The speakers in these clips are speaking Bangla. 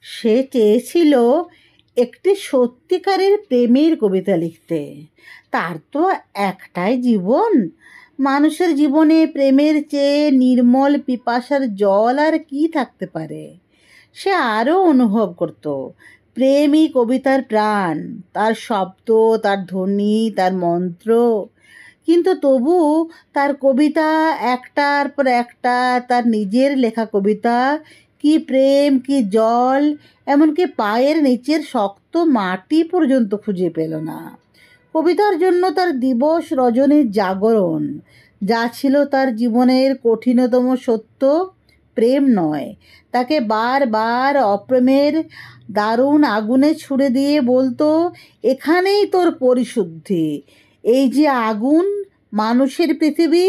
সে চেয়েছিল একটি সত্যিকারের প্রেমের কবিতা লিখতে। তার তো একটাই জীবন। মানুষের জীবনে প্রেমের চেয়ে নির্মল পিপাসার জল আর কি থাকতে পারে। সে আরও অনুভব করত প্রেমই কবিতার প্রাণ, তার শব্দ, তার ধ্বনি, তার মন্ত্র। কিন্তু তবু তার কবিতা একটার পর একটা, তার নিজের লেখা কবিতা, কি প্রেম, কি জল, এমনকি পায়ের নিচের শক্ত মাটি পর্যন্ত খুঁজে পেল না। কবিতার জন্য তার দিবস রজনীর জাগরণ। যা ছিল তার জীবনের কঠিনতম সত্য, প্রেম নয়, তাকে বারবার অপ্রেমের দারুণ আগুনে ছুড়ে দিয়ে বলতো, এখানেই তোর পরিশুদ্ধি। এই যে আগুন, মানুষের পৃথিবী,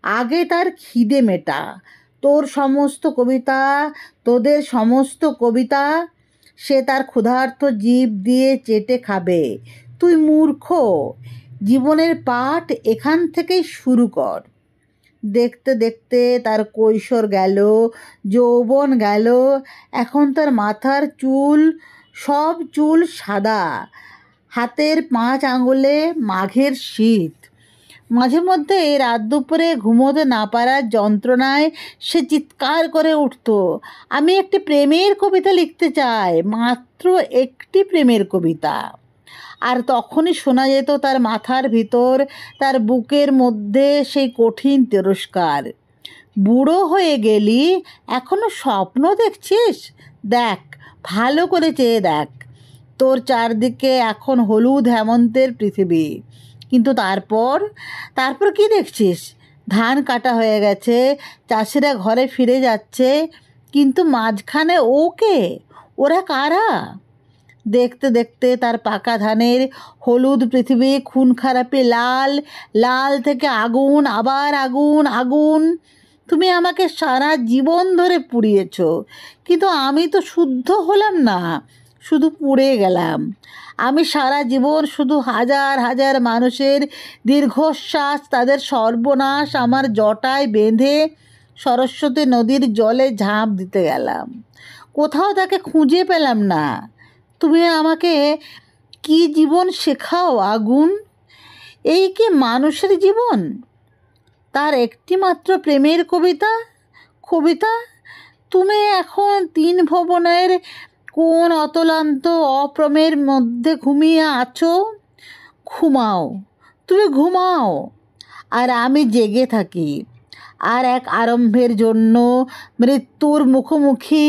আগে তার খিদে মেটা। তোর সমস্ত কবিতা, তোদের সমস্ত কবিতা সে তার ক্ষুধার্ত জিভ দিয়ে চেটে খাবে। তুই মূর্খ। জীবনের পাঠ এখান থেকেই শুরু কর। দেখতে দেখতে তার কৈশোর গেল, যৌবন গেল। এখন তার মাথার চুল, সব চুল সাদা, হাতের 5 আঙুলে মাঘের শীত। মাঝে মধ্যে রাত দুপুরে ঘুমোতে না পারার যন্ত্রণায় সে চিৎকার করে উঠত, আমি একটি প্রেমের কবিতা লিখতে চাই, মাত্র একটি প্রেমের কবিতা। আর তখনই শোনা যেত তার মাথার ভিতর, তার বুকের মধ্যে সেই কঠিন তিরস্কার, বুড়ো হয়ে গেলি, এখনো স্বপ্ন দেখছিস? দেখ, ভালো করে চেয়ে দেখ, তোর চারদিকে এখন হলুদ হেমন্তের পৃথিবী। কিন্তু তারপর তারপর কি দেখছিস? ধান কাটা হয়ে গেছে, চাষিরা ঘরে ফিরে যাচ্ছে, কিন্তু মাঝখানে ওকে, ওরা কারা? দেখতে দেখতে তার পাকা ধানের হলুদ পৃথিবী খুন খারাপে লাল, লাল থেকে আগুন, আবার আগুন, আগুন। তুমি আমাকে সারা জীবন ধরে পুড়িয়েছ, কিন্তু আমি তো শুদ্ধ হলাম না, শুধু পুড়ে গেলাম। আমি সারা জীবন শুধু হাজার হাজার মানুষের দীর্ঘশ্বাস, তাদের সর্বনাশ আমার জটায় বেঁধে সরস্বতী নদীর জলে ঝাঁপ দিতে গেলাম। কোথাও তাকে খুঁজে পেলাম না। তুমি আমাকে কি জীবন শেখাও আগুন? এই কি মানুষের জীবন? তার একটি মাত্র প্রেমের কবিতা? কবিতা? তুমি এখন 3 ভুবনের কোন অতলান্ত অপ্রমের মধ্যে ঘুমিয়ে আছো? ঘুমাও, তুমি ঘুমাও, আর আমি জেগে থাকি। আর এক আরম্ভের জন্য মৃত্যুর মুখোমুখি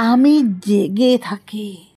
আমি জেগে থাকি।